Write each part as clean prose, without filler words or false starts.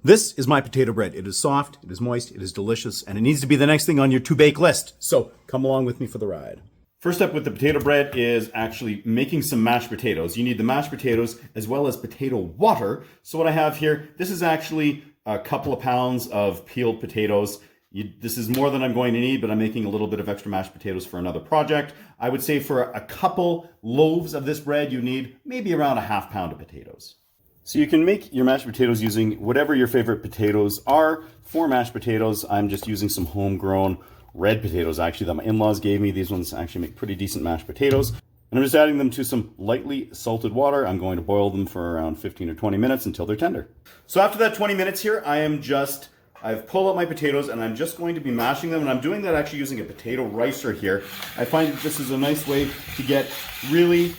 This is my potato bread. It is soft, it is moist, it is delicious, and it needs to be the next thing on your to-bake list. So come along with me for the ride. First up with the potato bread is actually making some mashed potatoes. You need the mashed potatoes as well as potato water. So what I have here, this is actually a couple of pounds of peeled potatoes. This is more than I'm going to need, but I'm making a little bit of extra mashed potatoes for another project. I would say for a couple loaves of this bread, you need maybe around a half pound of potatoes. So you can make your mashed potatoes using whatever your favorite potatoes are. For mashed potatoes, I'm just using some homegrown red potatoes actually that my in-laws gave me. These ones actually make pretty decent mashed potatoes. And I'm just adding them to some lightly salted water. I'm going to boil them for around 15 or 20 minutes until they're tender. So after that 20 minutes here, I've pulled out my potatoes and I'm just going to be mashing them, and I'm doing that actually using a potato ricer here. I find that this is a nice way to get really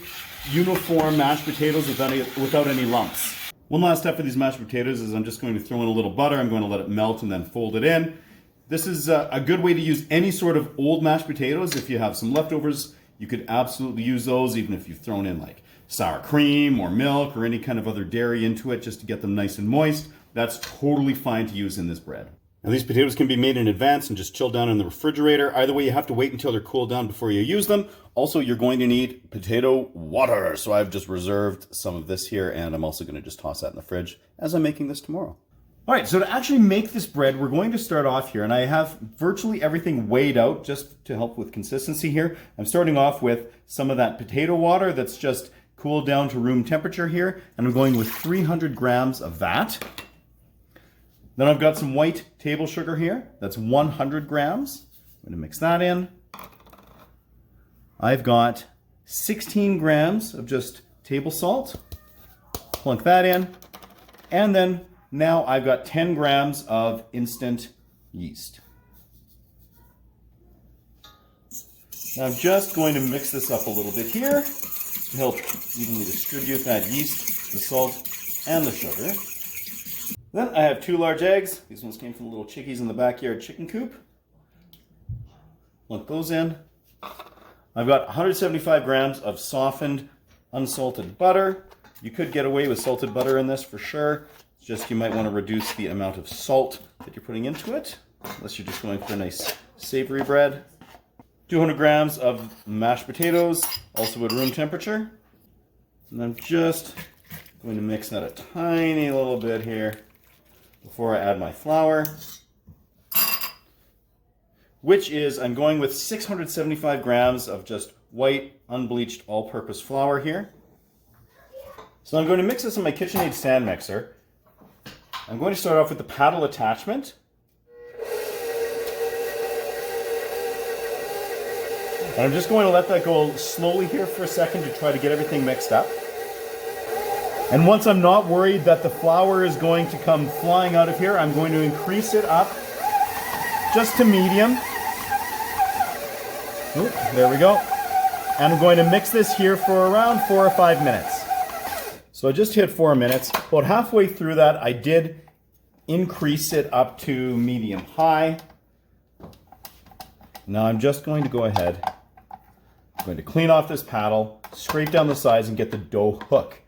uniform mashed potatoes without any lumps. One last step for these mashed potatoes is I'm just going to throw in a little butter. I'm going to let it melt and then fold it in. This is a good way to use any sort of old mashed potatoes. If you have some leftovers, you could absolutely use those, even if you've thrown in like sour cream or milk or any kind of other dairy into it just to get them nice and moist. That's totally fine to use in this bread. Now these potatoes can be made in advance and just chill down in the refrigerator. Either way, you have to wait until they're cooled down before you use them. Also, you're going to need potato water. So I've just reserved some of this here, and I'm also going to just toss that in the fridge as I'm making this tomorrow. All right, so to actually make this bread, we're going to start off here, and I have virtually everything weighed out just to help with consistency here. I'm starting off with some of that potato water that's just cooled down to room temperature here, and I'm going with 300 grams of that. Then I've got some white table sugar here. That's 100 grams. I'm going to mix that in. I've got 16 grams of just table salt. Plunk that in. And then now I've got 10 grams of instant yeast. Now I'm just going to mix this up a little bit here to help evenly distribute that yeast, the salt, and the sugar. Then I have 2 large eggs. These ones came from the little chickies in the backyard chicken coop. Plunk those in. I've got 175 grams of softened, unsalted butter. You could get away with salted butter in this for sure. It's just you might want to reduce the amount of salt that you're putting into it, unless you're just going for a nice savory bread. 200 grams of mashed potatoes, also at room temperature. And I'm just going to mix that a tiny little bit here before I add my flour, which is, I'm going with 675 grams of just white, unbleached, all-purpose flour here. So I'm going to mix this in my KitchenAid stand mixer. I'm going to start off with the paddle attachment. And I'm just going to let that go slowly here for a second to try to get everything mixed up. And once I'm not worried that the flour is going to come flying out of here, I'm going to increase it up just to medium. Ooh, there we go. And I'm going to mix this here for around 4 or 5 minutes. So I just hit 4 minutes. About halfway through that, I did increase it up to medium-high. Now I'm just going to go ahead. I'm going to clean off this paddle, scrape down the sides, and get the dough hook.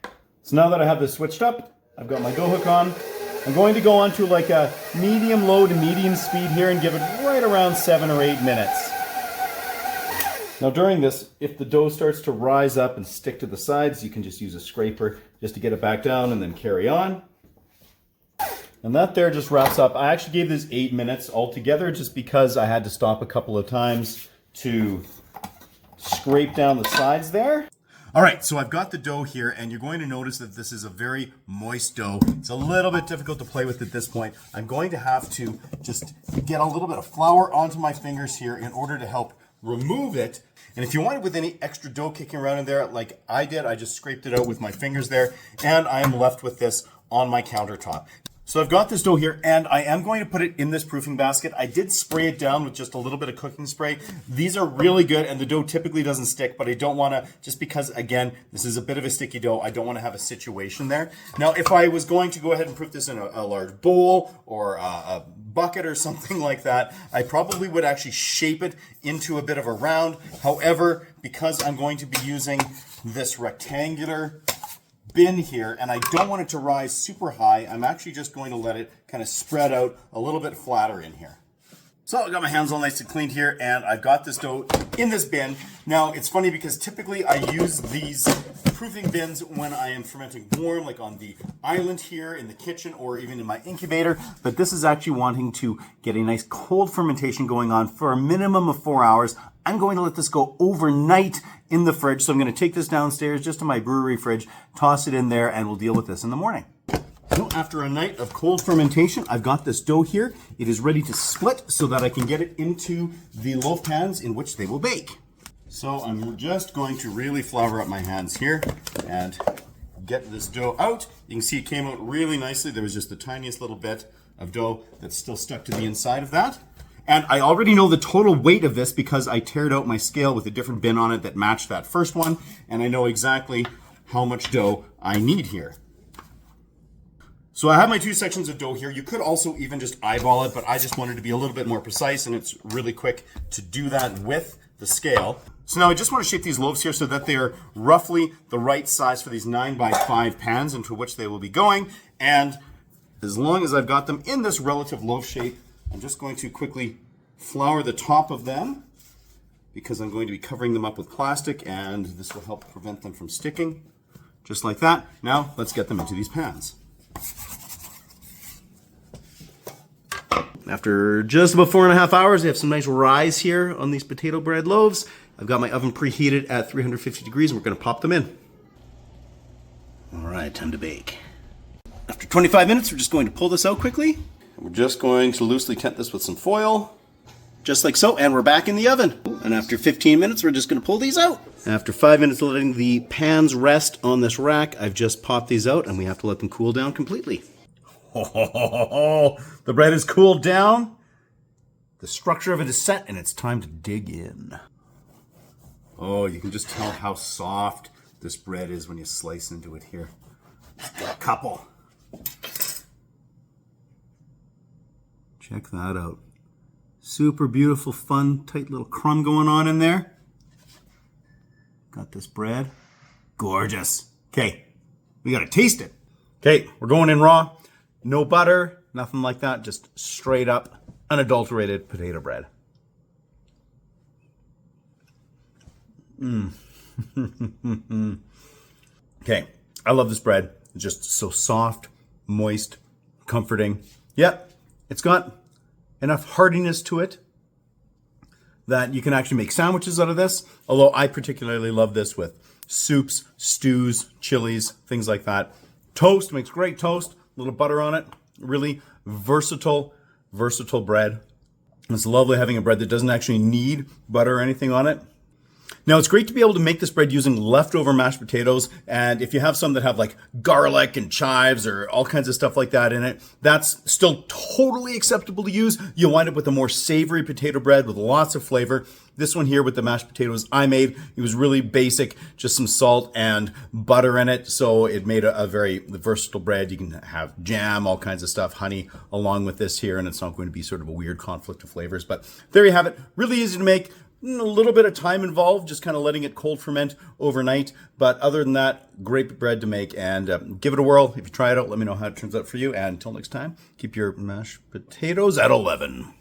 So now that I have this switched up, I've got my dough hook on. I'm going to go on to like a medium-low to medium speed here and give it right around 7 or 8 minutes. Now during this, if the dough starts to rise up and stick to the sides, you can just use a scraper just to get it back down and then carry on. And that there just wraps up. I actually gave this 8 minutes altogether just because I had to stop a couple of times to scrape down the sides there. All right, so I've got the dough here, and you're going to notice that this is a very moist dough. It's a little bit difficult to play with at this point. I'm going to have to just get a little bit of flour onto my fingers here in order to help remove it. And if you want it with any extra dough kicking around in there, like I did, I just scraped it out with my fingers there, and I am left with this on my countertop. So I've got this dough here, and I am going to put it in this proofing basket. I did spray it down with just a little bit of cooking spray. These are really good, and the dough typically doesn't stick, but I don't want to, just because, again, this is a bit of a sticky dough, I don't want to have a situation there. Now, if I was going to go ahead and proof this in a large bowl or a bucket or something like that, I probably would actually shape it into a bit of a round. However, because I'm going to be using this rectangular bin here, and I don't want it to rise super high. I'm actually just going to let it kind of spread out a little bit flatter in here. So I got my hands all nice and cleaned here, and I've got this dough in this bin. Now, it's funny because typically I use these proofing bins when I am fermenting warm, like on the island here in the kitchen or even in my incubator. But this is actually wanting to get a nice cold fermentation going on for a minimum of 4 hours. I'm going to let this go overnight in the fridge. So I'm going to take this downstairs just to my brewery fridge, toss it in there, and we'll deal with this in the morning. So after a night of cold fermentation, I've got this dough here. It is ready to split so that I can get it into the loaf pans in which they will bake. So I'm just going to really flour up my hands here and get this dough out. You can see it came out really nicely. There was just the tiniest little bit of dough that's still stuck to the inside of that. And I already know the total weight of this because I teared out my scale with a different bin on it that matched that first one. And I know exactly how much dough I need here. So I have my 2 sections of dough here. You could also even just eyeball it, but I just wanted to be a little bit more precise, and it's really quick to do that with the scale. So now I just want to shape these loaves here so that they are roughly the right size for these 9x5 pans into which they will be going. And as long as I've got them in this relative loaf shape, I'm just going to quickly flour the top of them because I'm going to be covering them up with plastic, and this will help prevent them from sticking. Just like that. Now let's get them into these pans. After just about 4.5 hours, I have some nice rise here on these potato bread loaves. I've got my oven preheated at 350 degrees, and we're going to pop them in. All right, time to bake. After 25 minutes, we're just going to pull this out quickly. We're just going to loosely tent this with some foil, just like so, and we're back in the oven. And after 15 minutes, we're just going to pull these out. After 5 minutes of letting the pans rest on this rack, I've just popped these out, and we have to let them cool down completely. Oh, the bread is cooled down. The structure of it is set, and it's time to dig in. Oh, you can just tell how soft this bread is when you slice into it here. Got a couple. Check that out. Super beautiful, fun, tight little crumb going on in there. Got this bread. Gorgeous. Okay, we gotta taste it. Okay, we're going in raw. No butter, nothing like that. Just straight up, unadulterated potato bread. Okay, I love this bread. It's just so soft, moist, comforting. Yep, it's got enough hardiness to it that you can actually make sandwiches out of this. Although I particularly love this with soups, stews, chilies, things like that. Toast, makes great toast. A little butter on it. Really versatile bread. It's lovely having a bread that doesn't actually need butter or anything on it. Now, it's great to be able to make this bread using leftover mashed potatoes, and if you have some that have like garlic and chives or all kinds of stuff like that in it, that's still totally acceptable to use. You'll wind up with a more savory potato bread with lots of flavor. This one here with the mashed potatoes I made, it was really basic, just some salt and butter in it, so it made a very versatile bread. You can have jam, all kinds of stuff, honey along with this here, and it's not going to be sort of a weird conflict of flavors. But there you have it. Really easy to make. A little bit of time involved, just kind of letting it cold ferment overnight. But other than that, great bread to make, and give it a whirl. If you try it out, let me know how it turns out for you. And until next time, keep your mashed potatoes at 11.